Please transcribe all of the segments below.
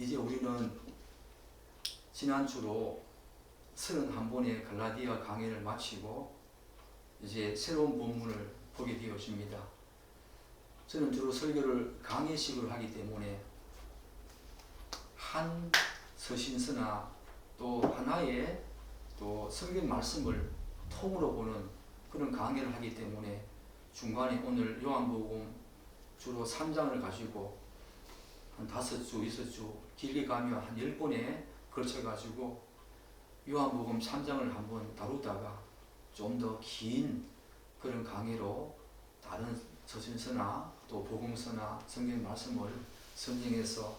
이제 우리는 지난주로 31번의 갈라디아 강의를 마치고 이제 새로운 본문을 보게 되었습니다. 저는 주로 설교를 강의식으로 하기 때문에 한 서신서나 또 하나의 또 성경 말씀을 통으로 보는 그런 강의를 하기 때문에 중간에 오늘 요한복음 주로 3장을 가지고 한 5주, 6주 길게 가면 한 10번에 걸쳐가지고 요한복음 3장을 한번 다루다가 좀 더 긴 그런 강의로 다른 서신서나 또 복음서나 성경 말씀을 선정해서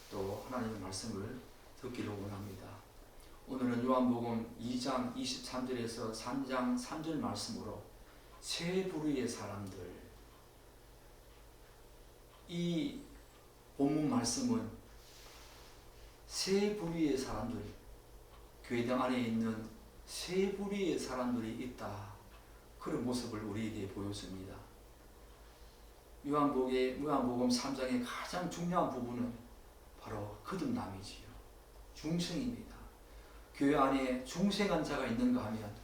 또 하나님의 말씀을 듣기를 원합니다. 오늘은 요한복음 2장 23절에서 3장 3절 말씀으로 세 부류의 사람들, 이 본문 말씀은 세 부류의 사람들, 교회당 안에 있는 세 부류의 사람들이 있다, 그런 모습을 우리에게 보여줍니다. 요한복음 3장의 가장 중요한 부분은 바로 거듭남이지요. 중생입니다. 교회 안에 중생한 자가 있는가 하면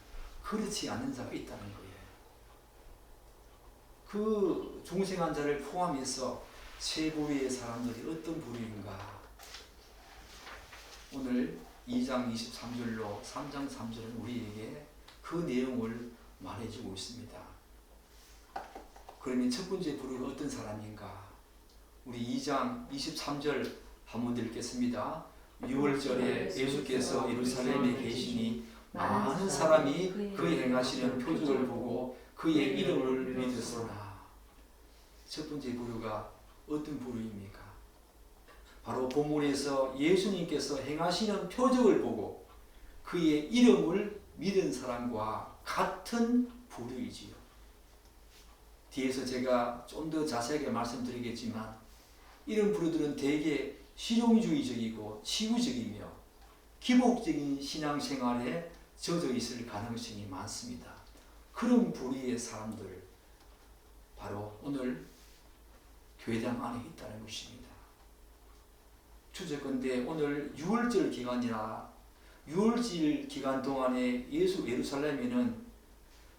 그렇지 않는 자가 있다는 거예요. 그 중생한 자를 포함해서 세 부류의 사람들이 어떤 부류인가? 오늘 2장 23절로 3장 3절은 우리에게 그 내용을 말해주고 있습니다. 그러면 첫 번째 부류가 어떤 사람인가? 우리 2장 23절 한번 읽겠습니다. 6월절에 예수께서 예루살렘에 계시니 많은 사람이 그의 행하시는 표적을 보고 그의 이름을 믿었으나. 첫 번째 부류가 어떤 부류입니까? 바로 본문에서 예수님께서 행하시는 표적을 보고 그의 이름을 믿은 사람과 같은 부류이지요. 뒤에서 제가 좀 더 자세하게 말씀드리겠지만 이런 부류들은 대개 실용주의적이고 치유적이며 기복적인 신앙생활에 젖어 있을 가능성이 많습니다. 그런 부류의 사람들, 바로 오늘 교회당 안에 있다는 것입니다. 추적건대 오늘 6월절 기간이라 6월절 기간 동안에 예루살렘에는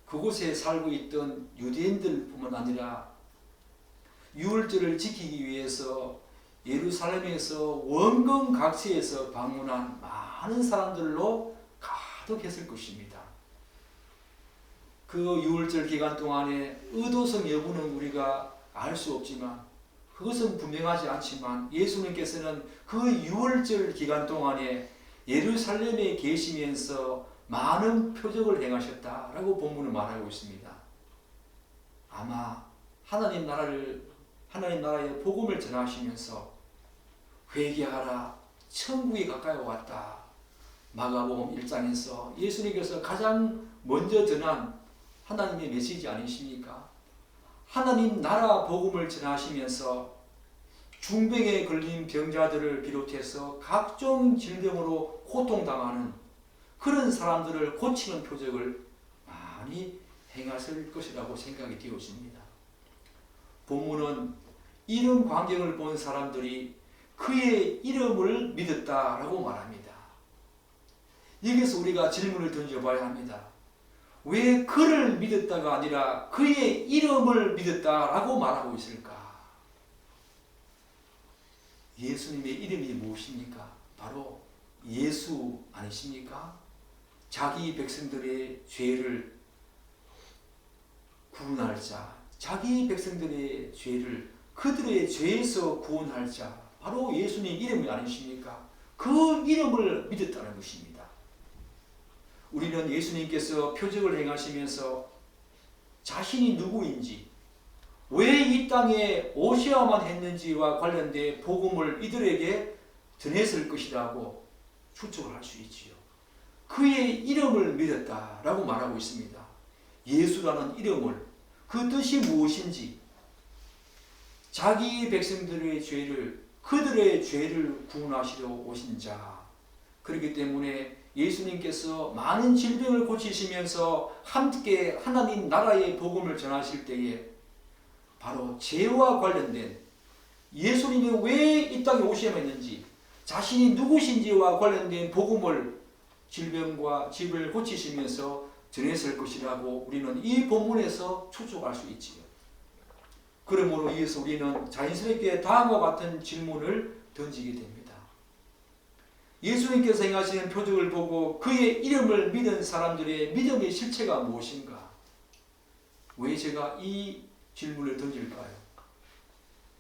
그곳에 살고 있던 유대인들뿐만 아니라 6월절을 지키기 위해서 예루살렘에서 원근각지에서 방문한 많은 사람들로 가득했을 것입니다. 그 6월절 기간 동안에 의도성 여부는 우리가 알 수 없지만, 그것은 분명하지 않지만 예수님께서는 그 6월절 기간 동안에 예루살렘에 계시면서 많은 표적을 행하셨다라고 본문은 말하고 있습니다. 아마 하나님 나라의 복음을 전하시면서 회개하라, 천국이 가까이 왔다, 마가복음 1장에서 예수님께서 가장 먼저 전한 하나님의 메시지 아니십니까? 하나님 나라 복음을 전하시면서 중병에 걸린 병자들을 비롯해서 각종 질병으로 고통당하는 그런 사람들을 고치는 표적을 많이 행하실 것이라고 생각이 되어집니다. 본문은 이런 광경을 본 사람들이 그의 이름을 믿었다라고 말합니다. 여기서 우리가 질문을 던져봐야 합니다. 왜 그를 믿었다가 아니라 그의 이름을 믿었다라고 말하고 있을까? 예수님의 이름이 무엇입니까? 바로 예수 아니십니까? 자기 백성들의 죄를 구원할 자, 자기 백성들의 죄를 그들의 죄에서 구원할 자, 바로 예수님 이름이 아니십니까? 그 이름을 믿었다는 것입니다. 우리는 예수님께서 표적을 행하시면서 자신이 누구인지, 왜 이 땅에 오셔야만 했는지와 관련된 복음을 이들에게 전했을 것이라고 추측을 할 수 있지요. 그의 이름을 믿었다라고 말하고 있습니다. 예수라는 이름을, 그 뜻이 무엇인지, 자기 백성들의 죄를, 그들의 죄를 구원하시려 오신 자, 그렇기 때문에 예수님께서 많은 질병을 고치시면서 함께 하나님 나라의 복음을 전하실 때에 바로 죄와 관련된, 예수님이 왜 이 땅에 오셔야 했는지, 자신이 누구신지와 관련된 복음을 질병과 질병을 고치시면서 전했을 것이라고 우리는 이 본문에서 추측할 수 있지요. 그러므로 이어서 우리는 자연스럽게 다음과 같은 질문을 던지게 됩니다. 예수님께서 행하시는 표적을 보고 그의 이름을 믿은 사람들의 믿음의 실체가 무엇인가? 왜 제가 이 질문을 던질까요?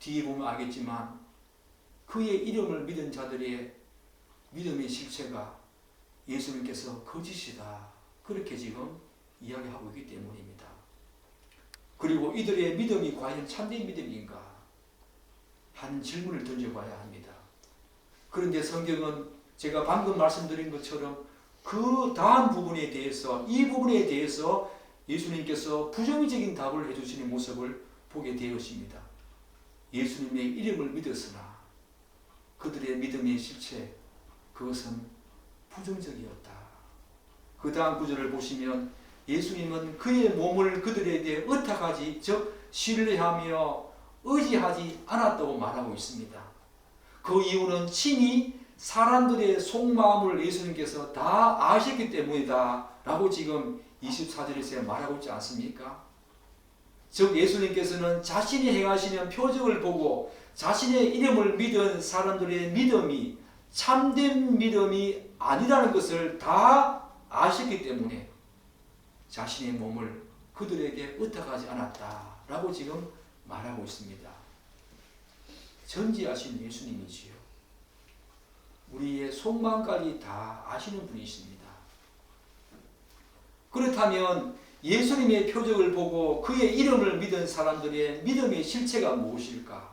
뒤에 보면 알겠지만 그의 이름을 믿은 자들의 믿음의 실체가 예수님께서 거짓이다, 그렇게 지금 이야기하고 있기 때문입니다. 그리고 이들의 믿음이 과연 참된 믿음인가 하는 질문을 던져봐야 합니다. 그런데 성경은 제가 방금 말씀드린 것처럼 그 다음 부분에 대해서, 이 부분에 대해서 예수님께서 부정적인 답을 해주시는 모습을 보게 되었습니다. 예수님의 이름을 믿었으나 그들의 믿음의 실체, 그것은 부정적이었다. 그 다음 구절을 보시면 예수님은 그의 몸을 그들에게 의탁하지, 즉 신뢰하며 의지하지 않았다고 말하고 있습니다. 그 이유는 친히 사람들의 속마음을 예수님께서 다 아셨기 때문이다 라고 지금 24절에서 말하고 있지 않습니까? 즉 예수님께서는 자신이 행하시는 표적을 보고 자신의 이름을 믿은 사람들의 믿음이 참된 믿음이 아니라는 것을 다 아셨기 때문에 자신의 몸을 그들에게 의탁하지 않았다라고 지금 말하고 있습니다. 전지하신 예수님이지요. 우리의 속마음까지 다 아시는 분이십니다. 그렇다면 예수님의 표적을 보고 그의 이름을 믿은 사람들의 믿음의 실체가 무엇일까?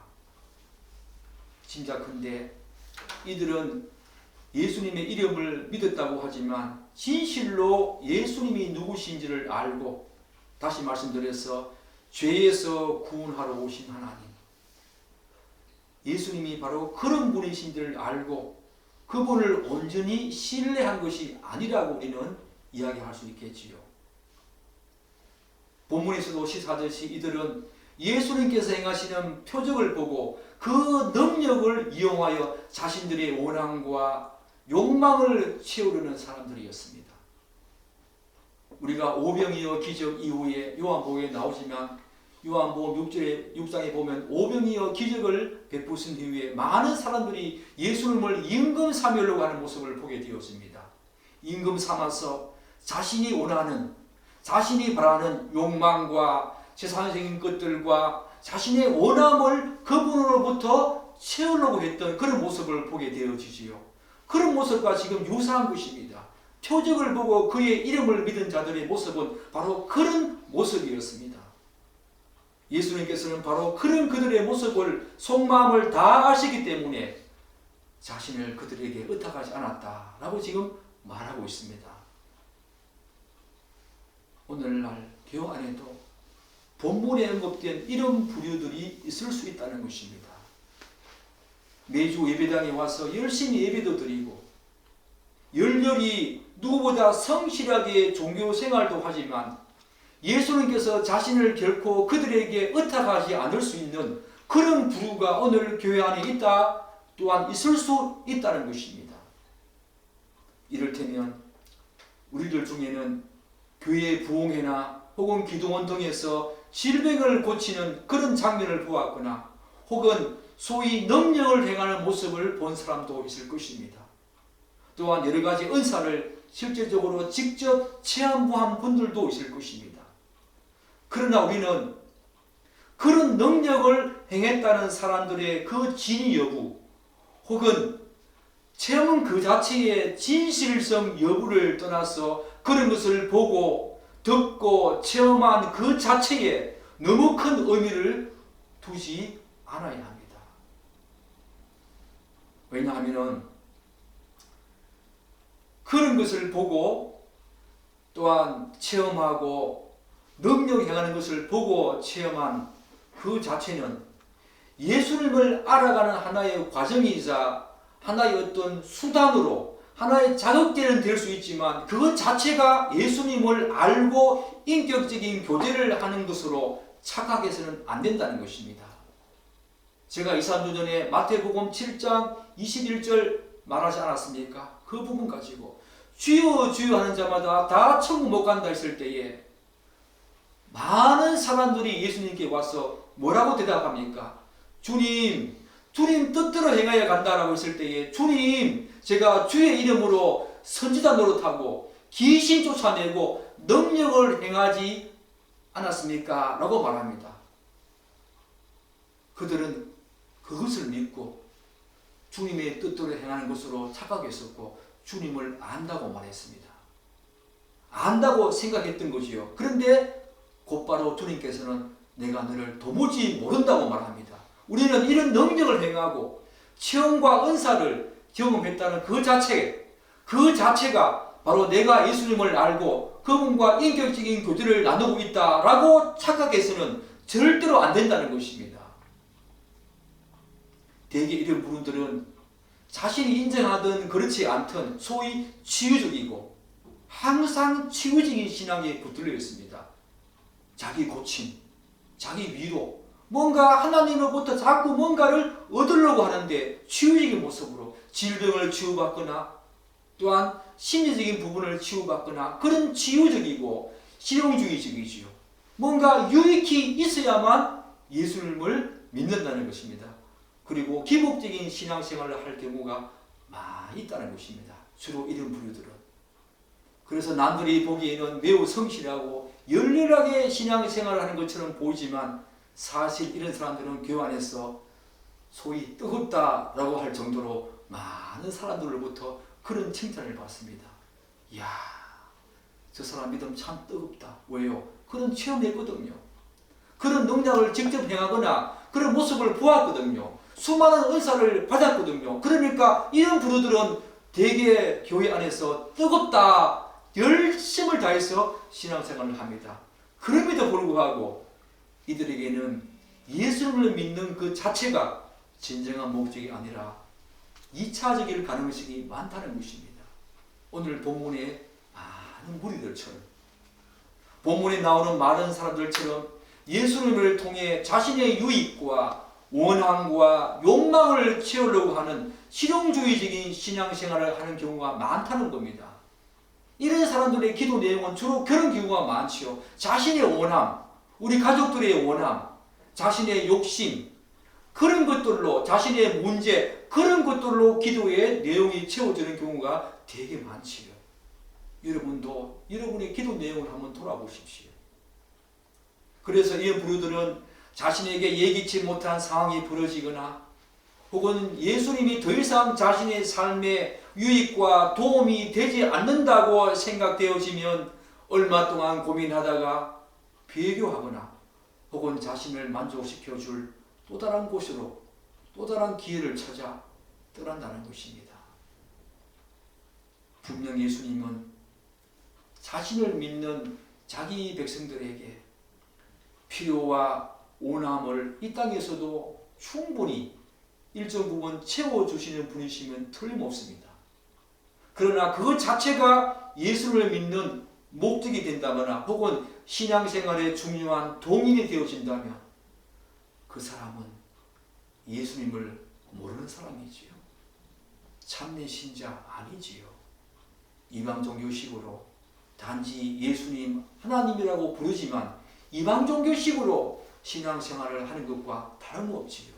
짐작컨대 이들은 예수님의 이름을 믿었다고 하지만 진실로 예수님이 누구신지를 알고, 다시 말씀드려서 죄에서 구원하러 오신 하나님, 예수님이 바로 그런 분이신지를 알고 그분을 온전히 신뢰한 것이 아니라고 우리는 이야기할 수 있겠지요. 본문에서도 시사하듯이 이들은 예수님께서 행하시는 표적을 보고 그 능력을 이용하여 자신들의 원함과 욕망을 채우려는 사람들이었습니다. 우리가 오병이어 기적 이후에 요한복음에 나오지만 요한복음 6장에 보면 오병이어 기적을 베푸신 이후에 많은 사람들이 예수님을 임금 삼으려고 하는 모습을 보게 되었습니다. 임금 삼아서 자신이 원하는, 자신이 바라는 욕망과 세상적인 것들과 자신의 원함을 그분으로부터 채우려고 했던 그런 모습을 보게 되어지지요. 그런 모습과 지금 유사한 것입니다. 표적을 보고 그의 이름을 믿은 자들의 모습은 바로 그런 모습이었습니다. 예수님께서는 바로 그런 그들의 모습을, 속마음을 다 아시기 때문에 자신을 그들에게 의탁하지 않았다라고 지금 말하고 있습니다. 오늘날 교회 안에도 본문에 언급된 이런 부류들이 있을 수 있다는 것입니다. 매주 예배당에 와서 열심히 예배도 드리고 열렬히 누구보다 성실하게 종교 생활도 하지만 예수님께서 자신을 결코 그들에게 의탁하지 않을 수 있는 그런 부류가 오늘 교회 안에 있다, 또한 있을 수 있다는 것입니다. 이를테면 우리들 중에는 교회 부흥회나 혹은 기도원 등에서 질병을 고치는 그런 장면을 보았거나 혹은 소위 능력을 행하는 모습을 본 사람도 있을 것입니다. 또한 여러 가지 은사를 실질적으로 직접 체험한 분들도 있을 것입니다. 그러나 우리는 그런 능력을 행했다는 사람들의 그 진위 여부 혹은 체험은 그 자체의 진실성 여부를 떠나서 그런 것을 보고 듣고 체험한 그 자체에 너무 큰 의미를 두지 않아야 합니다. 왜냐하면 그런 것을 보고 또한 체험하고 능력 행하는 것을 보고 체험한 그 자체는 예수님을 알아가는 하나의 과정이자 하나의 어떤 수단으로 하나의 자극제는 될 수 있지만 그것 자체가 예수님을 알고 인격적인 교제를 하는 것으로 착각해서는 안 된다는 것입니다. 제가 2, 3주 전에 마태복음 7장 21절 말하지 않았습니까? 그 부분 가지고 주여 주여 하는 자마다 다 천국 못 간다 했을 때에 많은 사람들이 예수님께 와서 뭐라고 대답합니까? 주님 뜻대로 행하여 간다라고 했을 때에 주님 제가 주의 이름으로 선지자 노릇하고 귀신 쫓아내고 능력을 행하지 않았습니까? 라고 말합니다. 그들은 그것을 믿고 주님의 뜻대로 행하는 것으로 착각했었고 주님을 안다고 말했습니다. 안다고 생각했던 거지요. 그런데 곧바로 주님께서는 내가 너를 도무지 모른다고 말합니다. 우리는 이런 능력을 행하고 체험과 은사를 경험했다는 그 자체가 바로 내가 예수님을 알고 그분과 인격적인 교제를 나누고 있다라고 착각해서는 절대로 안 된다는 것입니다. 대개 이런 분들은 자신이 인정하든 그렇지 않든 소위 치유적이고 항상 치유적인 신앙에 붙들려 있습니다. 자기 고침, 자기 위로, 뭔가 하나님으로부터 자꾸 뭔가를 얻으려고 하는데 치유적인 모습으로 질병을 치유받거나 또한 심리적인 부분을 치유받거나 그런 치유적이고 실용주의적이지요. 뭔가 유익이 있어야만 예수님을 믿는다는 것입니다. 그리고 기복적인 신앙생활을 할 경우가 많이 있다는 것입니다. 주로 이런 부류들은. 그래서 남들이 보기에는 매우 성실하고 열렬하게 신앙생활을 하는 것처럼 보이지만 사실 이런 사람들은 교회 안에서 소위 뜨겁다라고 할 정도로 많은 사람들로부터 그런 칭찬을 받습니다. 이야, 저 사람 믿음 참 뜨겁다. 왜요? 그런 체험했거든요. 그런 능력을 직접 행하거나 그런 모습을 보았거든요. 수많은 은사를 받았거든요. 그러니까 이런 부류들은 대개 교회 안에서 뜨겁다, 열심을 다해서 신앙생활을 합니다. 그럼에도 불구하고 이들에게는 예수님을 믿는 그 자체가 진정한 목적이 아니라 2차적일 가능성이 많다는 것입니다. 오늘 본문에 많은 무리들처럼 본문에 나오는 많은 사람들처럼 예수님을 통해 자신의 유익과 원함과 욕망을 채우려고 하는 실용주의적인 신앙생활을 하는 경우가 많다는 겁니다. 이런 사람들의 기도 내용은 주로 그런 경우가 많지요. 자신의 원함, 우리 가족들의 원함, 자신의 욕심, 그런 것들로 자신의 문제, 그런 것들로 기도의 내용이 채워지는 경우가 되게 많지요. 여러분도 여러분의 기도 내용을 한번 돌아보십시오. 그래서 이 부류들은 자신에게 예기치 못한 상황이 벌어지거나 혹은 예수님이 더 이상 자신의 삶에 유익과 도움이 되지 않는다고 생각되어지면 얼마 동안 고민하다가 배교하거나 혹은 자신을 만족시켜줄 또 다른 곳으로 또 다른 기회를 찾아 떠난다는 것입니다. 분명 예수님은 자신을 믿는 자기 백성들에게 필요와 원함을 이 땅에서도 충분히 일정 부분 채워주시는 분이시면 틀림없습니다. 그러나 그것 자체가 예수를 믿는 목적이 된다거나 혹은 신앙생활에 중요한 동인이 되어진다면 그 사람은 예수님을 모르는 사람이지요. 참된 신자 아니지요. 이방 종교식으로 단지 예수님 하나님이라고 부르지만 이방 종교식으로 신앙생활을 하는 것과 다름없지요.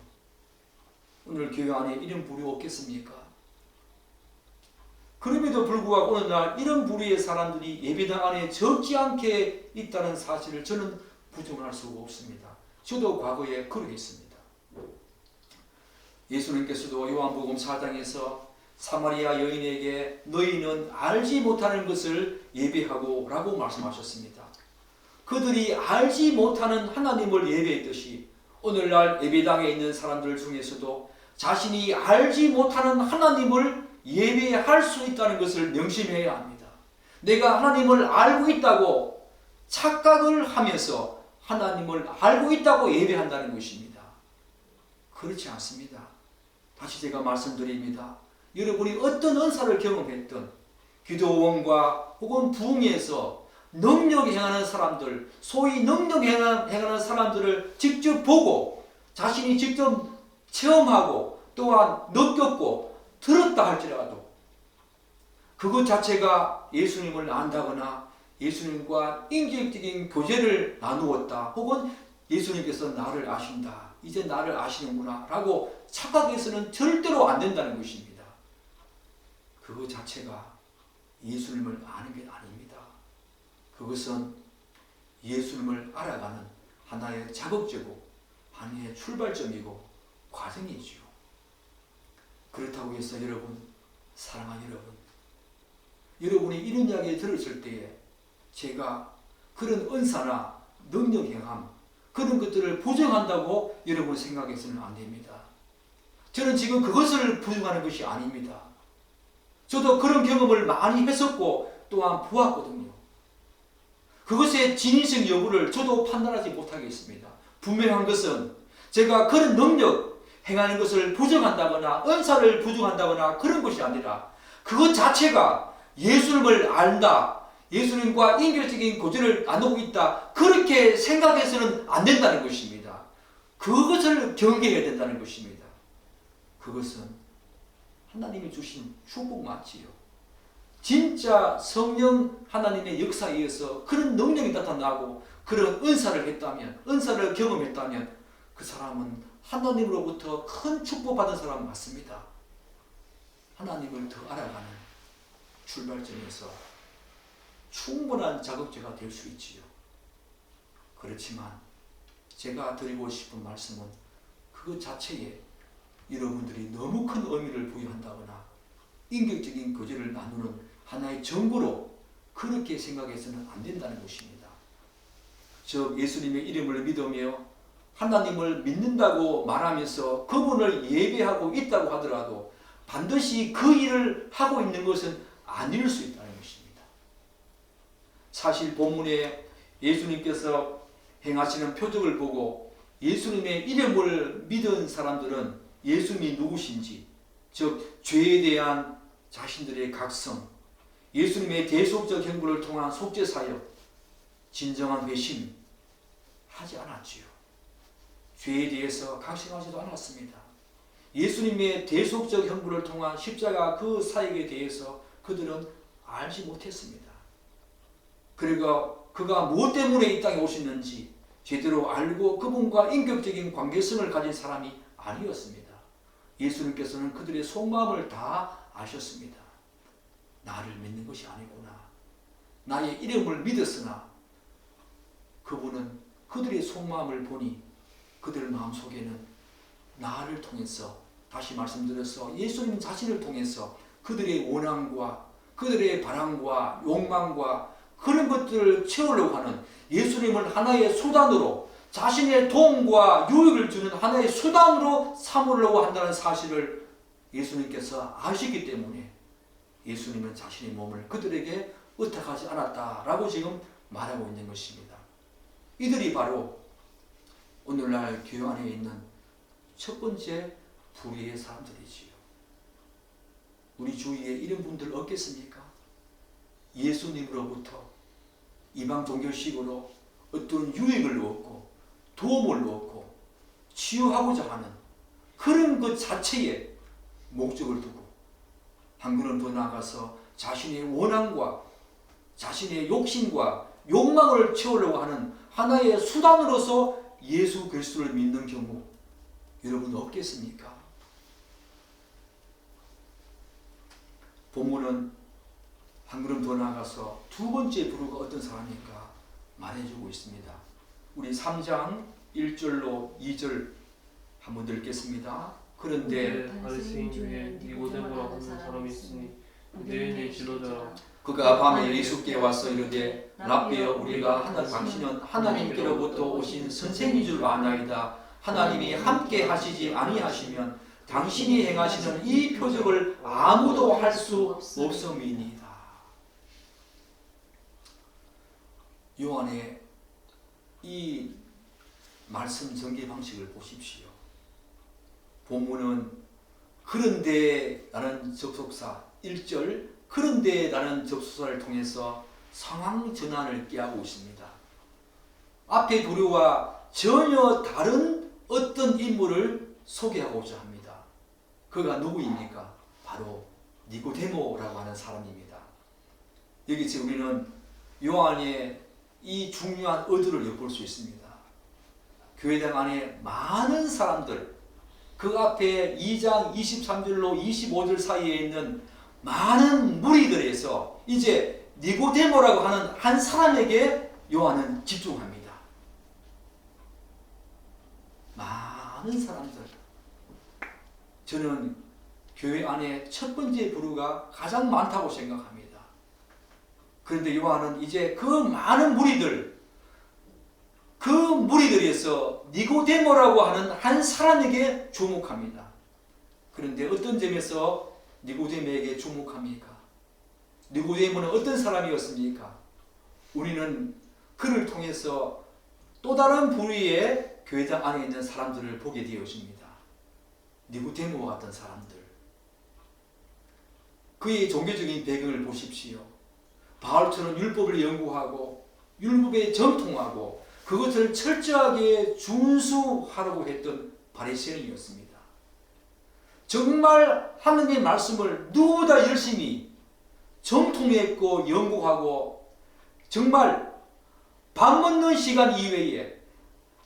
오늘 교회 안에 이런 부류 없겠습니까? 그럼에도 불구하고 어느 날 이런 부류의 사람들이 예배당 안에 적지 않게 있다는 사실을 저는 부정할 수가 없습니다. 저도 과거에 그러했습니다. 예수님께서도 요한복음 4장에서 사마리아 여인에게 너희는 알지 못하는 것을 예배하고 라고 말씀하셨습니다. 그들이 알지 못하는 하나님을 예배했듯이 오늘날 예배당에 있는 사람들 중에서도 자신이 알지 못하는 하나님을 예배할 수 있다는 것을 명심해야 합니다. 내가 하나님을 알고 있다고 착각을 하면서 하나님을 알고 있다고 예배한다는 것입니다. 그렇지 않습니다. 다시 제가 말씀드립니다. 여러분이 어떤 은사를 경험했든 기도원과 혹은 부흥에서 능력 행하는 사람들, 소위 능력 행하는 사람들을 직접 보고 자신이 직접 체험하고 또한 느꼈고 들었다 할지라도 그것 자체가 예수님을 안다거나 예수님과 인격적인 교제를 나누었다 혹은 예수님께서 나를 아신다, 이제 나를 아시는구나 라고 착각해서는 절대로 안 된다는 것입니다. 그것 자체가 예수님을 아는 게 아닙니다. 그것은 예수님을 알아가는 하나의 자극제고 하나의 출발점이고 과정이지요. 그렇다고 해서 여러분, 사랑하는 여러분, 여러분이 이런 이야기 들었을 때에 제가 그런 은사나 능력 행함 그런 것들을 부정한다고 여러분 생각해서는 안 됩니다. 저는 지금 그것을 부정하는 것이 아닙니다. 저도 그런 경험을 많이 했었고 또한 보았거든요. 그것의 진위성 여부를 저도 판단하지 못하겠습니다. 분명한 것은 제가 그런 능력 행하는 것을 부정한다거나 은사를 부정한다거나 그런 것이 아니라 그것 자체가 예수님을 안다, 예수님과 인격적인 교제를 나누고 있다, 그렇게 생각해서는 안 된다는 것입니다. 그것을 경계해야 된다는 것입니다. 그것은 하나님이 주신 축복 맞지요. 진짜 성령 하나님의 역사에 의해서 그런 능력이 나타나고 그런 은사를 했다면, 은사를 경험했다면 그 사람은 하나님으로부터 큰 축복받은 사람 맞습니다. 하나님을 더 알아가는 출발점에서 충분한 자극제가 될 수 있지요. 그렇지만 제가 드리고 싶은 말씀은 그것 자체에 여러분들이 너무 큰 의미를 부여한다거나 인격적인 교제를 나누는 하나의 정보로 그렇게 생각해서는 안 된다는 것입니다. 즉 예수님의 이름을 믿으며 하나님을 믿는다고 말하면서 그분을 예배하고 있다고 하더라도 반드시 그 일을 하고 있는 것은 아닐 수 있다는 것입니다. 사실 본문에 예수님께서 행하시는 표적을 보고 예수님의 이름을 믿은 사람들은 예수님이 누구신지, 즉 죄에 대한 자신들의 각성, 예수님의 대속적 행보를 통한 속죄사역, 진정한 회심 하지 않았지요. 죄에 대해서 각성하지도 않았습니다. 예수님의 대속적 형부를 통한 십자가 그 사역에 대해서 그들은 알지 못했습니다. 그리고 그가 무엇 때문에 이 땅에 오셨는지 제대로 알고 그분과 인격적인 관계성을 가진 사람이 아니었습니다. 예수님께서는 그들의 속마음을 다 아셨습니다. 나를 믿는 것이 아니구나. 나의 이름을 믿었으나 그분은 그들의 속마음을 보니 그들 마음속에는 나를 통해서, 다시 말씀드려서 예수님 자신을 통해서 그들의 원함과 그들의 바람과 욕망과 그런 것들을 채우려고 하는, 예수님을 하나의 수단으로, 자신의 도움과 유익을 주는 하나의 수단으로 삼으려고 한다는 사실을 예수님께서 아시기 때문에 예수님은 자신의 몸을 그들에게 의탁하지 않았다라고 지금 말하고 있는 것입니다. 이들이 바로 오늘날 교회 안에 있는 첫 번째 부류의 사람들이지요. 우리 주위에 이런 분들 없겠습니까? 예수님으로부터 이방 종교식으로 어떤 유익을 얻고 도움을 얻고 치유하고자 하는 그런 것 자체에 목적을 두고 한 걸음 더 나아가서 자신의 원함과 자신의 욕심과 욕망을 채우려고 하는 하나의 수단으로서 예수 그리스도를 믿는 경우 여러분 없겠습니까? 본문은 한 걸음 더 나아가서 두 번째 부류가 어떤 사람인가 말해주고 있습니다. 우리 3장 1절로 2절 한번 읽겠습니다. 그런데 바리새인 중에 니고데모라고 하는 사람이 있으니 그의 내 지도자라. 그가 밤에 예수께 와서 이르되 라삐여, 우리가 당신은 하나님께로부터 오신 선생인 줄 아나이다. 하나님이 함께 하시지 아니하시면 당신이 행하시는 이 표적을 아무도 할 수 없음이니이다. 요한의 이 말씀 전개 방식을 보십시오. 본문은 그런데 라는 접속사 1절, 그런데 라는 접속사를 통해서 상황 전환을 꾀하고 있습니다. 앞의 부류와 전혀 다른 어떤 인물을 소개하고자 합니다. 그가 누구입니까? 바로 니고데모라고 하는 사람입니다. 여기서 우리는 요한의 이 중요한 의도를 엿볼 수 있습니다. 교회당 안에 많은 사람들, 그 앞에 2장 23절로 25절 사이에 있는 많은 무리들에서 이제 니고데모라고 하는 한 사람에게 요한은 집중합니다. 많은 사람들. 저는 교회 안에 첫 번째 부류가 가장 많다고 생각합니다. 그런데 요한은 이제 그 많은 무리들, 그 무리들에서 니고데모라고 하는 한 사람에게 주목합니다. 그런데 어떤 점에서 니고데모에게 주목합니까? 니고데모는 어떤 사람이었습니까? 우리는 그를 통해서 또 다른 부류의 교회당 안에 있는 사람들을 보게 되어집니다. 니고데모와 같은 사람들. 그의 종교적인 배경을 보십시오. 바울처럼 율법을 연구하고 율법에 정통하고 그것을 철저하게 준수하려고 했던 바리새인이었습니다. 정말 하나님의 말씀을 누구보다 열심히 정통했고 연구하고 정말 밥 먹는 시간 이외에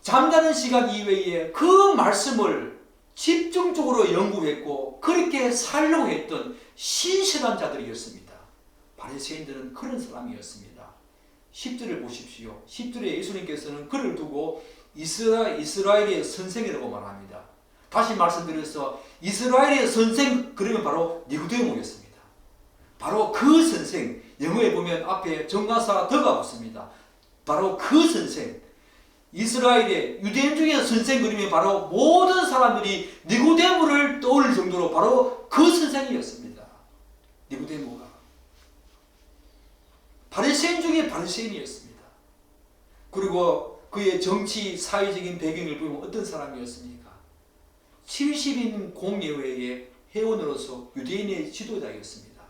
잠자는 시간 이외에 그 말씀을 집중적으로 연구했고 그렇게 살려고 했던 신실한 자들이었습니다. 바리새인들은 그런 사람이었습니다. 10절을 보십시오. 10절에 예수님께서는 그를 두고 이스라엘의 선생이라고 말합니다. 다시 말씀드려서 이스라엘의 선생, 그러면 바로 니고데모였습니다. 바로 그 선생, 영어에 보면 앞에 정가사 더가 붙습니다. 바로 그 선생, 이스라엘의 유대인 중에 선생, 그러면 바로 모든 사람들이 니고데모를 떠올릴 정도로 바로 그 선생이었습니다. 니고데모가 바리새인 중에 바리새인이었습니다. 그리고 그의 정치 사회적인 배경을 보면 어떤 사람이었습니까? 70인 공예회의 회원으로서 유대인의 지도자였습니다.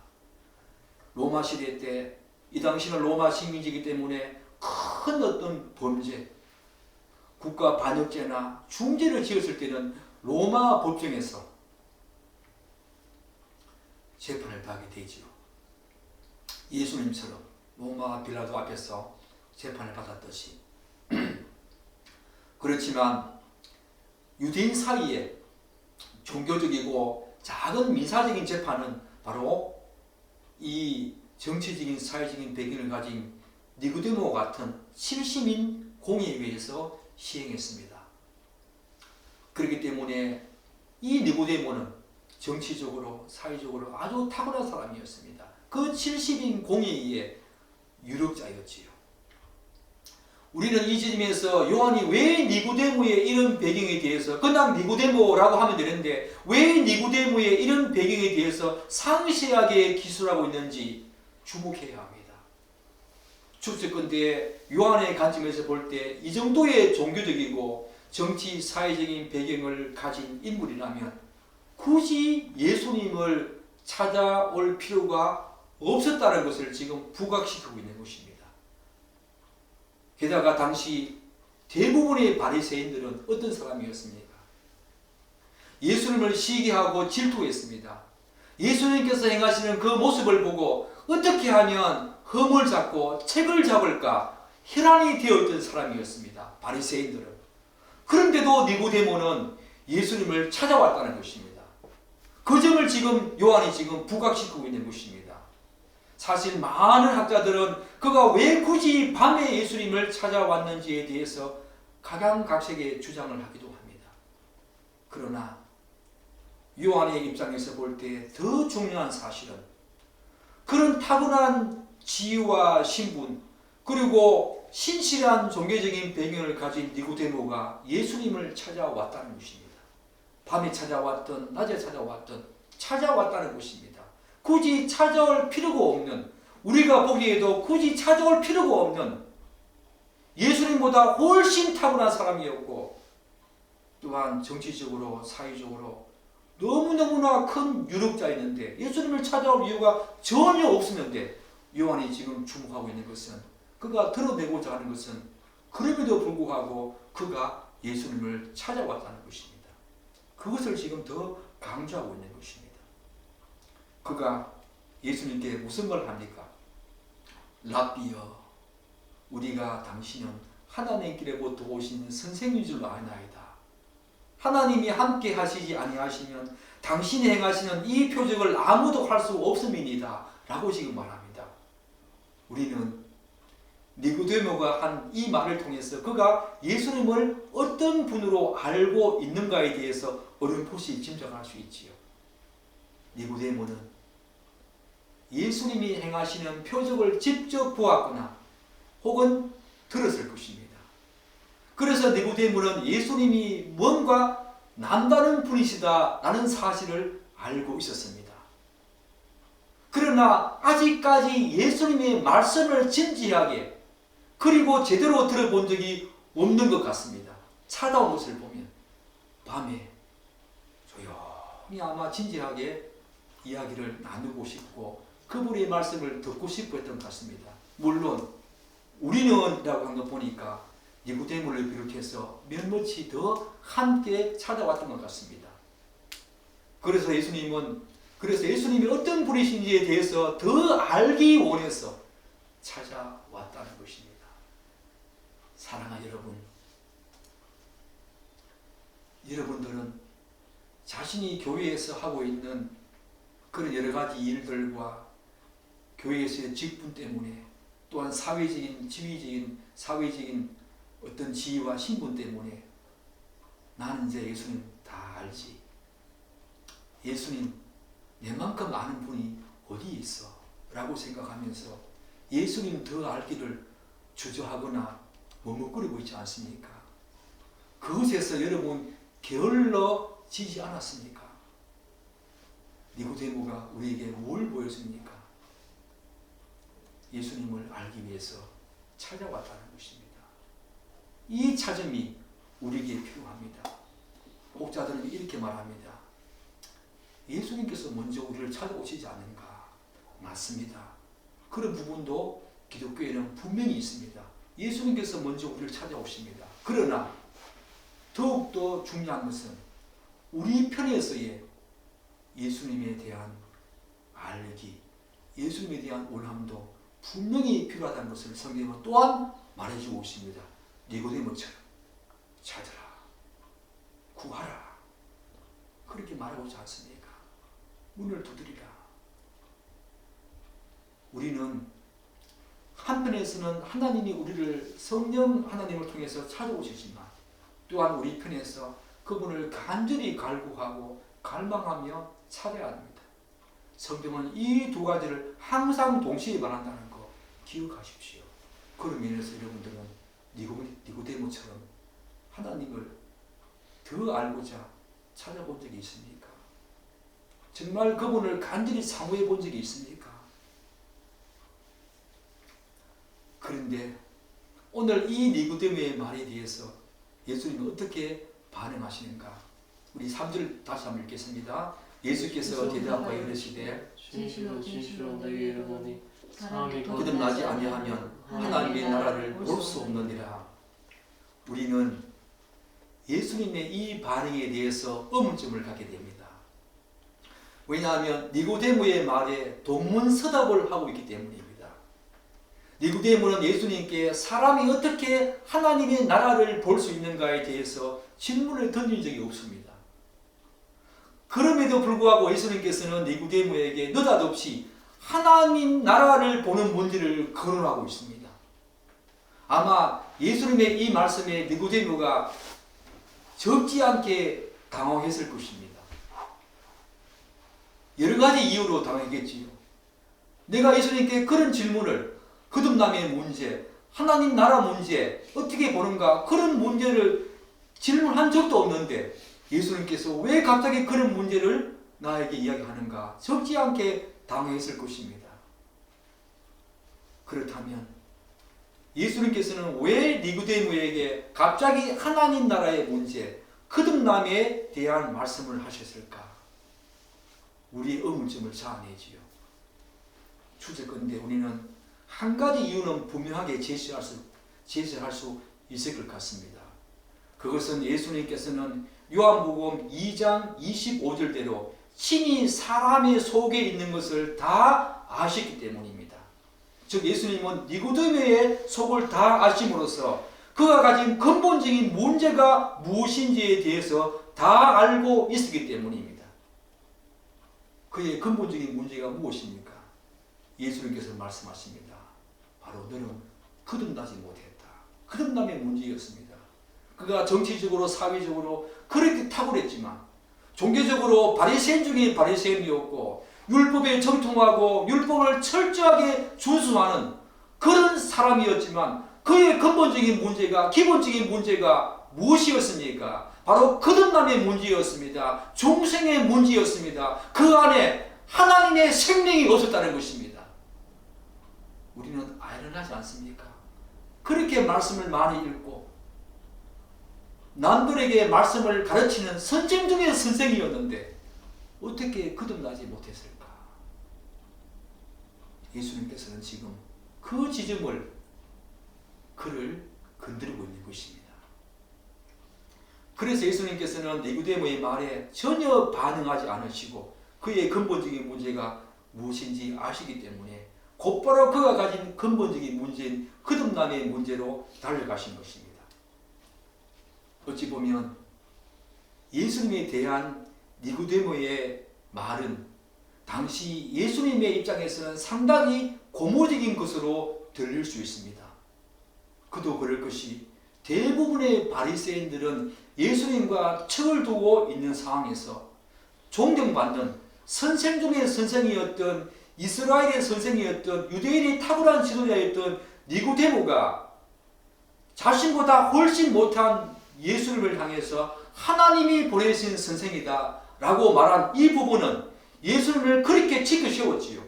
로마 시대 때 이 당시는 로마 식민지이기 때문에 큰 어떤 범죄, 국가 반역죄나 중죄를 지었을 때는 로마 법정에서 재판을 받게 되지요. 예수님처럼 로마 빌라도 앞에서 재판을 받았듯이. 그렇지만 유대인 사이에 종교적이고 작은 민사적인 재판은 바로 이 정치적인 사회적인 배경을 가진 니고데모 같은 70인 공예회에서 시행했습니다. 그렇기 때문에 이 니고데모는 정치적으로 사회적으로 아주 탁월한 사람이었습니다. 그 70인 공예회의 유력자였지요. 우리는 이 지점에서 요한이 왜 니고데모의 이런 배경에 대해서 그냥 니고데모라고 하면 되는데 왜 니고데모의 이런 배경에 대해서 상세하게 기술하고 있는지 주목해야 합니다. 축제건대 요한의 관점에서 볼 때 이 정도의 종교적이고 정치 사회적인 배경을 가진 인물이라면 굳이 예수님을 찾아올 필요가 없었다는 것을 지금 부각시키고 있는 것입니다. 게다가 당시 대부분의 바리새인들은 어떤 사람이었습니까? 예수님을 시기하고 질투했습니다. 예수님께서 행하시는 그 모습을 보고 어떻게 하면 흠을 잡고 책을 잡을까 혈안이 되어있던 사람이었습니다. 바리새인들은. 그런데도 니고데모는 예수님을 찾아왔다는 것입니다. 그 점을 지금 요한이 지금 부각시키고 있는 것입니다. 사실 많은 학자들은 그가 왜 굳이 밤에 예수님을 찾아왔는지에 대해서 각양각색의 주장을 하기도 합니다. 그러나 요한의 입장에서 볼 때 더 중요한 사실은 그런 타고난 지위와 신분 그리고 신실한 종교적인 배경을 가진 니고데모가 예수님을 찾아왔다는 것입니다. 밤에 찾아왔든 낮에 찾아왔다는 것입니다. 굳이 찾아올 필요가 없는, 우리가 보기에도 굳이 찾아올 필요가 없는 예수님보다 훨씬 타고난 사람이었고 또한 정치적으로 사회적으로 너무너무나 큰 유력자였는데 예수님을 찾아올 이유가 전혀 없었는데 요한이 지금 주목하고 있는 것은 그가 드러내고자 하는 것은 그럼에도 불구하고 그가 예수님을 찾아왔다는 것입니다. 그것을 지금 더 강조하고 있는 것입니다. 그가 예수님께 무슨 말을 합니까? 랍비여, 우리가 당신은 하나님께로부터 오신 선생인 줄로 아나이다. 하나님이 함께 하시지 아니하시면 당신이 행하시는 이 표적을 아무도 할 수 없음이니다 라고 지금 말합니다. 우리는 니고데모가 한 이 말을 통해서 그가 예수님을 어떤 분으로 알고 있는가에 대해서 어렴풋이 짐작할 수 있지요. 니고데모는 예수님이 행하시는 표적을 직접 보았거나 혹은 들었을 것입니다. 그래서 니고데모는 예수님이 뭔가 남다른 분이시다라는 사실을 알고 있었습니다. 그러나 아직까지 예수님의 말씀을 진지하게 그리고 제대로 들어본 적이 없는 것 같습니다. 찾아온 것을 보면 밤에 조용히 아마 진지하게 이야기를 나누고 싶고 그분의 말씀을 듣고 싶어 했던 것 같습니다. 물론 우리는 라고 한 거 보니까 니고데모를 비롯해서 몇몇이 더 함께 찾아왔던 것 같습니다. 그래서 예수님이 어떤 분이신지에 대해서 더 알기 원해서 찾아왔다는 것입니다. 사랑하는 여러분, 여러분들은 자신이 교회에서 하고 있는 그런 여러 가지 일들과 교회에서의 직분 때문에 또한 지위적인 사회적인 어떤 지위와 신분 때문에 나는 이제 예수님 다 알지. 예수님 내만큼 아는 분이 어디 있어? 라고 생각하면서 예수님 더 알기를 주저하거나 머뭇거리고 있지 않습니까? 그것에서 여러분 게을러지지 않았습니까? 니고데모가 우리에게 뭘 보여줍니까? 예수님을 알기 위해서 찾아왔다는 것입니다. 이 찾음이 우리에게 필요합니다. 목자들은 이렇게 말합니다. 예수님께서 먼저 우리를 찾아오시지 않은가? 맞습니다. 그런 부분도 기독교에는 분명히 있습니다. 예수님께서 먼저 우리를 찾아오십니다. 그러나 더욱더 중요한 것은 우리 편에서의 예수님에 대한 알기, 예수님에 대한 원함도 분명히 필요하다는 것을 성경은 또한 말해주고 있습니다. 니고데모처럼 찾으라, 구하라 그렇게 말하고 있지 않습니까? 문을 두드리라. 우리는 한편에서는 하나님이 우리를 성령 하나님을 통해서 찾아오시지만 또한 우리 편에서 그분을 간절히 갈구하고 갈망하며 찾아야 합니다. 성경은 이 두 가지를 항상 동시에 말한다는 거 기억하십시오. 그런 면에서 여러분들은 니고데모처럼 하나님을 더 알고자 찾아본 적이 있습니까? 정말 그분을 간절히 사모해 본 적이 있습니까? 그런데 오늘 이 니고데모의 말에 대해서 예수님은 어떻게 반응하시는가? 우리 3절 다시 한번 읽겠습니다. 예수께서 대답하여 이르시되 진실로 진실로 내게 이르노니 사람이 거듭나지 아니하면 하나님의 나라를 볼 수 없느니라. 우리는 예수님의 이 반응에 대해서 의문점을 갖게 됩니다. 왜냐하면 니고데모의 말에 동문서답을 하고 있기 때문입니다. 니고데모는 예수님께 사람이 어떻게 하나님의 나라를 볼 수 있는가에 대해서 질문을 던진 적이 없습니다. 그럼에도 불구하고 예수님께서는 니고데모에게 느닷없이 하나님 나라를 보는 문제를 거론하고 있습니다. 아마 예수님의 이 말씀에 니고데모가 적지 않게 당황했을 것입니다. 여러 가지 이유로 당황했겠지요. 내가 예수님께 그런 질문을 거듭남의 문제, 하나님 나라 문제 어떻게 보는가 그런 문제를 질문한 적도 없는데 예수님께서 왜 갑자기 그런 문제를 나에게 이야기하는가 적지 않게 당황했을 것입니다. 그렇다면 예수님께서는 왜 니고데모에게 갑자기 하나님 나라의 문제, 거듭남에 대한 말씀을 하셨을까? 우리의 의문점을 자아내지요. 추적건데 우리는 한 가지 이유는 분명하게 제시할 수 있을 것 같습니다. 그것은 예수님께서는 요한복음 2장 25절대로 친히 사람의 속에 있는 것을 다 아셨기 때문입니다. 즉 예수님은 니고데모의 속을 다 아심으로써 그가 가진 근본적인 문제가 무엇인지에 대해서 다 알고 있었기 때문입니다. 그의 근본적인 문제가 무엇입니까? 예수님께서 말씀하십니다. 바로 너는 거듭나지 못했다. 거듭남의 문제였습니다. 그가 정치적으로 사회적으로 그렇게 탁월했지만 종교적으로 바리새인 중에 바리새인이었고 율법에 정통하고 율법을 철저하게 준수하는 그런 사람이었지만 그의 근본적인 문제가 기본적인 문제가 무엇이었습니까? 바로 거듭남의 문제였습니다. 중생의 문제였습니다. 그 안에 하나님의 생명이 없었다는 것입니다. 우리는 아이러니하지 않습니까? 그렇게 말씀을 많이 읽고 남들에게 말씀을 가르치는 선생 중의 선생이었는데 어떻게 거듭나지 못했을까? 예수님께서는 지금 그 지점을 그를 건드리고 있는 것입니다. 그래서 예수님께서는 니고데모의 말에 전혀 반응하지 않으시고 그의 근본적인 문제가 무엇인지 아시기 때문에 곧바로 그가 가진 근본적인 문제인 거듭남의 문제로 달려가신 것입니다. 어찌 보면 예수님에 대한 니고데모의 말은 당시 예수님의 입장에서는 상당히 고무적인 것으로 들릴 수 있습니다. 그도 그럴 것이 대부분의 바리새인들은 예수님과 척을 두고 있는 상황에서 존경받는 선생 중의 선생이었던 이스라엘의 선생이었던 유대인의 탁월한 지도자였던 니고데모가 자신보다 훨씬 못한 예수님을 향해서 하나님이 보내신 선생이다 라고 말한 이 부분은 예수님을 그렇게 지켜 세웠지요.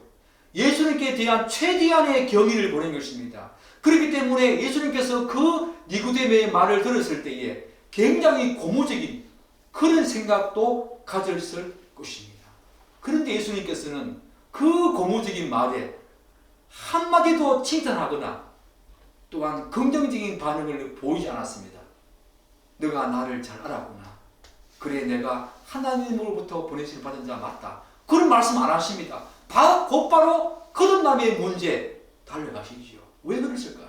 예수님께 대한 최대한의 경의를 보낸 것입니다. 그렇기 때문에 예수님께서 그 니고데모의 말을 들었을 때에 굉장히 고무적인 그런 생각도 가졌을 것입니다. 그런데 예수님께서는 그 고무적인 말에 한마디도 칭찬하거나 또한 긍정적인 반응을 보이지 않았습니다. 너가 나를 잘 알았구나. 그래 내가 하나님으로부터 보내심을 받은 자 맞다. 그런 말씀 안 하십니다. 곧바로 거듭남의 문제 달려가시지요. 왜 그랬을까요?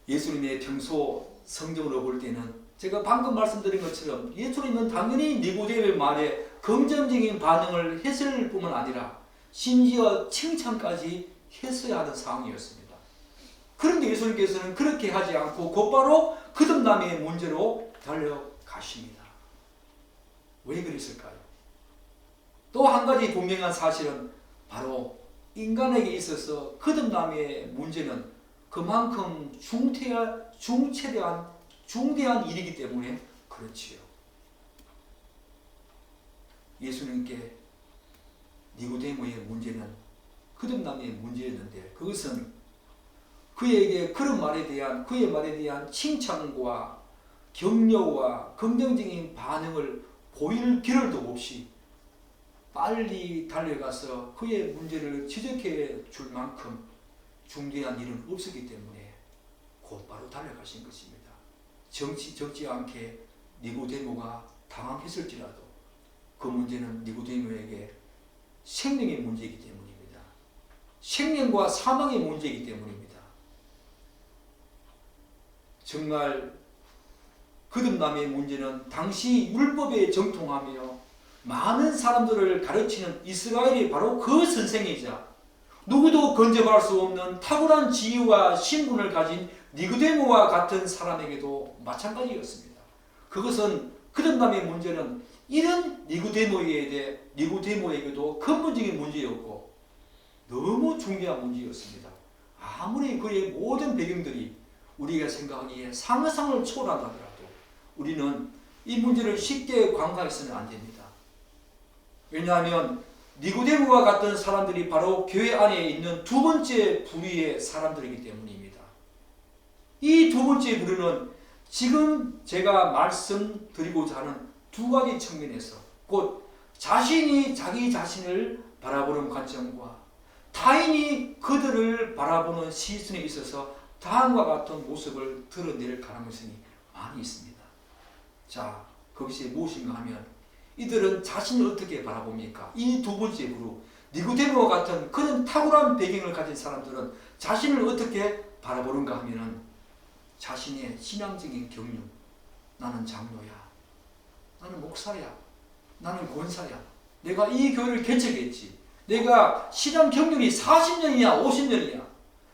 예수님의 평소 성경으로 볼 때는 제가 방금 말씀드린 것처럼 예수님은 당연히 니고데모의 말에 긍정적인 반응을 했을 뿐만 아니라 심지어 칭찬까지 했어야 하는 상황이었습니다. 그런데 예수님께서는 그렇게 하지 않고 곧바로 거듭남의 문제로 달려가십니다. 왜 그랬을까요? 또 한 가지 분명한 사실은 바로 인간에게 있어서 거듭남의 문제는 그만큼 중대한 일이기 때문에 그렇지요. 예수님께 니고데모의 문제는 거듭남의 문제였는데 그것은 그에게 그런 그의 말에 대한 칭찬과 격려와 긍정적인 반응을 보일 겨를도 없이 빨리 달려가서 그의 문제를 지적해 줄 만큼 중대한 일은 없었기 때문에 곧바로 달려가신 것입니다. 적지 않게 니고데모가 당황했을지라도 그 문제는 니고데모에게 생명의 문제이기 때문입니다. 생명과 사망의 문제이기 때문입니다. 정말 거듭남의 문제는 당시 율법에 정통하며 많은 사람들을 가르치는 이스라엘이 바로 그 선생이자 누구도 건져갈 수 없는 탁월한 지위와 신분을 가진 니고데모와 같은 사람에게도 마찬가지였습니다. 그것은 거듭남의 문제는 이런 니고데모에게도 근본적인 문제였고 너무 중요한 문제였습니다. 아무리 그의 모든 배경들이 우리가 생각하기에 상상을 초월한다 하더라도 우리는 이 문제를 쉽게 간과해서는 안 됩니다. 왜냐하면 니고데모와 같은 사람들이 바로 교회 안에 있는 두 번째 부류의 사람들이기 때문입니다. 이 두 번째 부류는 지금 제가 말씀드리고자 하는 두 가지 측면에서 곧 자신이 자기 자신을 바라보는 관점과 타인이 그들을 바라보는 시선에 있어서 다음과 같은 모습을 드러낼 가능성이 많이 있습니다. 자, 거기서 무엇인가 하면 이들은 자신을 어떻게 바라봅니까? 이 두 번째 그룹, 니고데모와 같은 그런 탁월한 배경을 가진 사람들은 자신을 어떻게 바라보는가 하면은 자신의 신앙적인 경륜, 나는 장로야, 나는 목사야, 나는 권사야, 내가 이 교회를 개척했지, 내가 신앙 경륜이 40년이냐 50년이냐,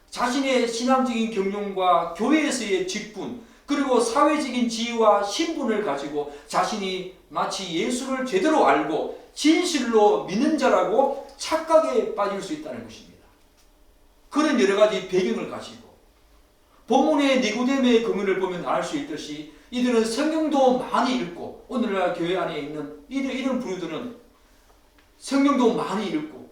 자신의 신앙적인 경륜과 교회에서의 직분, 그리고 사회적인 지위와 신분을 가지고 자신이 마치 예수를 제대로 알고 진실로 믿는 자라고 착각에 빠질 수 있다는 것입니다. 그런 여러 가지 배경을 가지고 본문의 니고데모의 경륜을 보면 알 수 있듯이 이들은 성경도 많이 읽고, 오늘날 교회 안에 있는 이런 부류들은 성경도 많이 읽고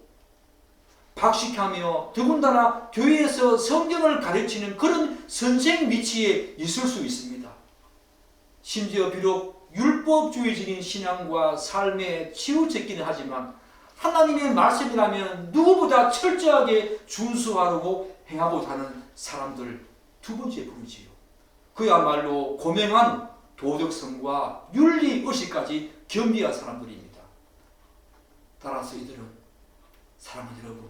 박식하며 더군다나 교회에서 성경을 가르치는 그런 선생 위치에 있을 수 있습니다. 심지어 비록 율법주의적인 신앙과 삶에 치우쳤기는 하지만 하나님의 말씀이라면 누구보다 철저하게 준수하려고 행하고자 하는 사람들, 두 번째 부류지요. 그야말로 고명한 도덕성과 윤리의식까지 겸비한 사람들입니다. 따라서 이들은, 사랑하는 여러분,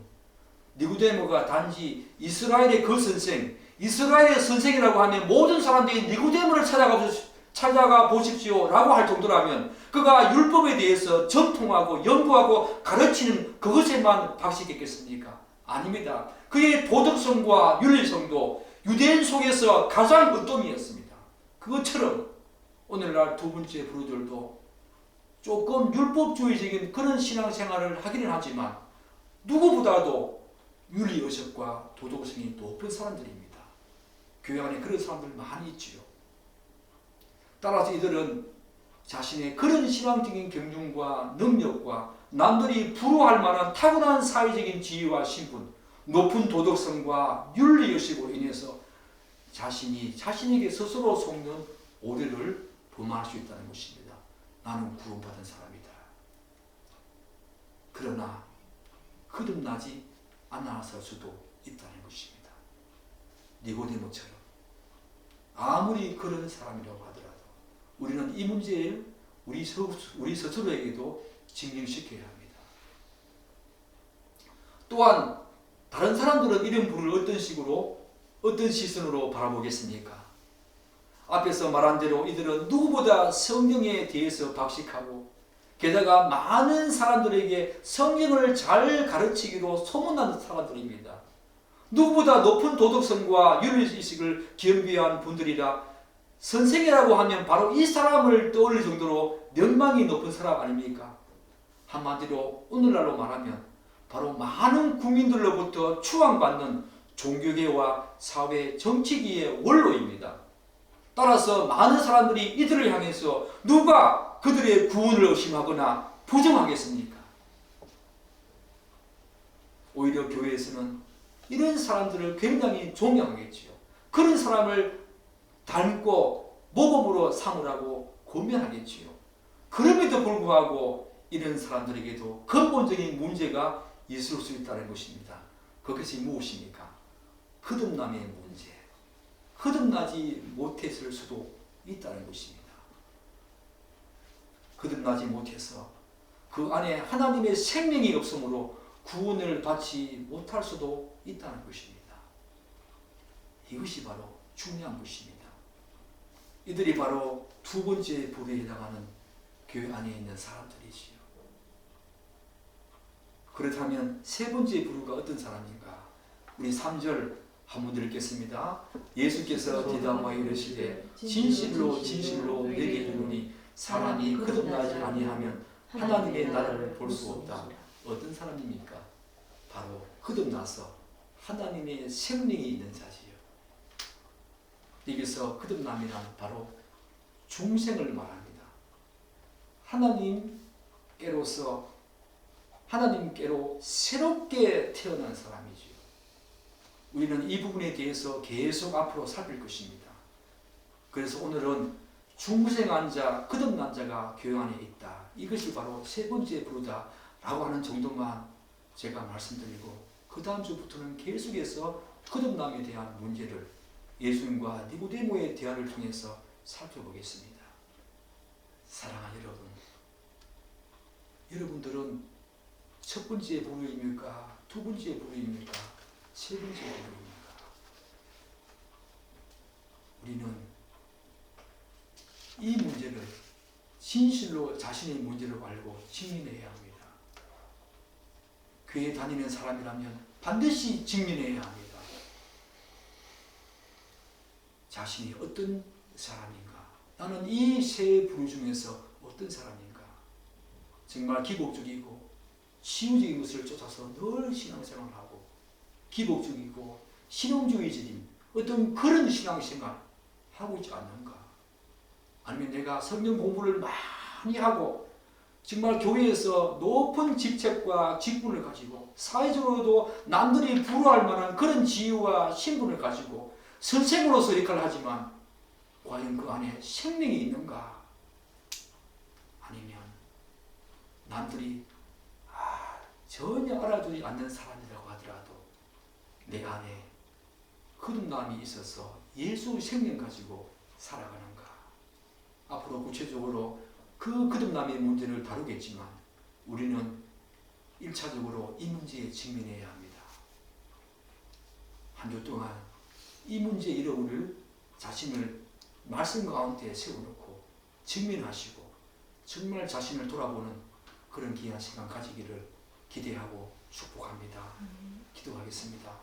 니고데모가 단지 이스라엘의 그 선생, 이스라엘의 선생이라고 하면 모든 사람들이 니고데모를 찾아가 보십시오 라고 할 정도라면 그가 율법에 대해서 전통하고 연구하고 가르치는 그것에만 박식했겠습니까? 아닙니다. 그의 도덕성과 윤리성도 유대인 속에서 가장 으뜸이었습니다. 그것처럼 오늘날 두 번째 부류들도 조금 율법주의적인 그런 신앙생활을 하기는 하지만 누구보다도 윤리의식과 도덕성이 높은 사람들입니다. 교회 안에 그런 사람들 많이 있지요. 따라서 이들은 자신의 그런 신앙적인 경륜과 능력과 남들이 부러워할 만한 타고난 사회적인 지위와 신분, 높은 도덕성과 윤리의식으로 인해서 자신이 자신에게 스스로 속는 오해를 범할 수 있다는 것입니다. 나는 구원받은 사람이다. 그러나 거듭나지 않았을 수도 있다는 것입니다. 니고데모처럼 아무리 그런 사람이라고 하더라도 우리는 이 문제를 우리 스스로에게도 증명시켜야 합니다. 또한 다른 사람들은 이런 분을 어떤 시선으로 바라보겠습니까? 앞에서 말한 대로 이들은 누구보다 성경에 대해서 박식하고 게다가 많은 사람들에게 성경을 잘 가르치기로 소문난 사람들입니다. 누구보다 높은 도덕성과 윤리의식을 겸비한 분들이라 선생이라고 하면 바로 이 사람을 떠올릴 정도로 명망이 높은 사람 아닙니까? 한마디로 오늘날로 말하면 바로 많은 국민들로부터 추앙받는 종교계와 사회 정치계의 원로입니다. 따라서 많은 사람들이 이들을 향해서 누가 그들의 구원을 의심하거나 부정하겠습니까? 오히려 교회에서는 이런 사람들을 굉장히 존경하겠지요. 그런 사람을 닮고 모범으로 삼으라고 권면하겠지요. 그럼에도 불구하고 이런 사람들에게도 근본적인 문제가 있을 수 있다는 것입니다. 그것이 무엇입니까? 거듭남의 문제. 거듭나지 못했을 수도 있다는 것입니다. 거듭나지 못해서 그 안에 하나님의 생명이 없으므로 구원을 받지 못할 수도 있다는 것입니다. 이것이 바로 중요한 것입니다. 이들이 바로 두 번째 부류에 해당하는 교회 안에 있는 사람들이지요. 그렇다면 세 번째 부류가 어떤 사람인가? 우리 3절 한번 읽겠습니다. 예수께서 대답하여 이르시되 진실로 진실로 내게 이르노니 사람이 거듭나지 아니하면 하나님의 나라를 볼 수 없다. 어떤 사람입니까? 바로 거듭나서 하나님의 생명이 있는 자지요. 여기서 거듭남이란 바로 중생을 말합니다. 하나님께로 새롭게 태어난 사람이지요. 우리는 이 부분에 대해서 계속 앞으로 살필 것입니다. 그래서 오늘은 중생한 자, 거듭난 자가 교회 안에 있다. 이것이 바로 세 번째 부류다라고 하는 정도만 제가 말씀드리고 그 다음 주부터는 계속해서 거듭남에 대한 문제를 예수님과 니고데모의 대화를 통해서 살펴보겠습니다. 사랑하는 여러분, 여러분들은 첫 번째 부류입니까? 두 번째 부류입니까? 세 번째 부류입니까? 우리는 이 문제를 진실로 자신의 문제를 알고 직면해야 합니다. 교회 다니는 사람이라면 반드시 직면해야 합니다. 자신이 어떤 사람인가? 나는 이 세 부류 중에서 어떤 사람인가? 정말 기복적이고 치유적인 것을 쫓아서 늘 신앙생활을 하고 기복적이고 실용주의적인 어떤 그런 신앙생활 하고 있지 않는가? 아니면 내가 성경 공부를 많이 하고 정말 교회에서 높은 직책과 직분을 가지고 사회적으로도 남들이 부러워할 만한 그런 지위와 신분을 가지고 선생으로서 역할을 하지만 과연 그 안에 생명이 있는가? 아니면 남들이 전혀 알아주지 않는 사람이라고 하더라도 내 안에 거듭남이 있어서 예수 생명 가지고 살아가는가? 앞으로 구체적으로 그 거듭남의 문제를 다루겠지만 우리는 1차적으로 이 문제에 직면해야 합니다. 한 주 동안 이 문제의 이름을 자신을 말씀 가운데 세워놓고 직면하시고 정말 자신을 돌아보는 그런 귀한 시간 가지기를 기대하고 축복합니다. 기도하겠습니다.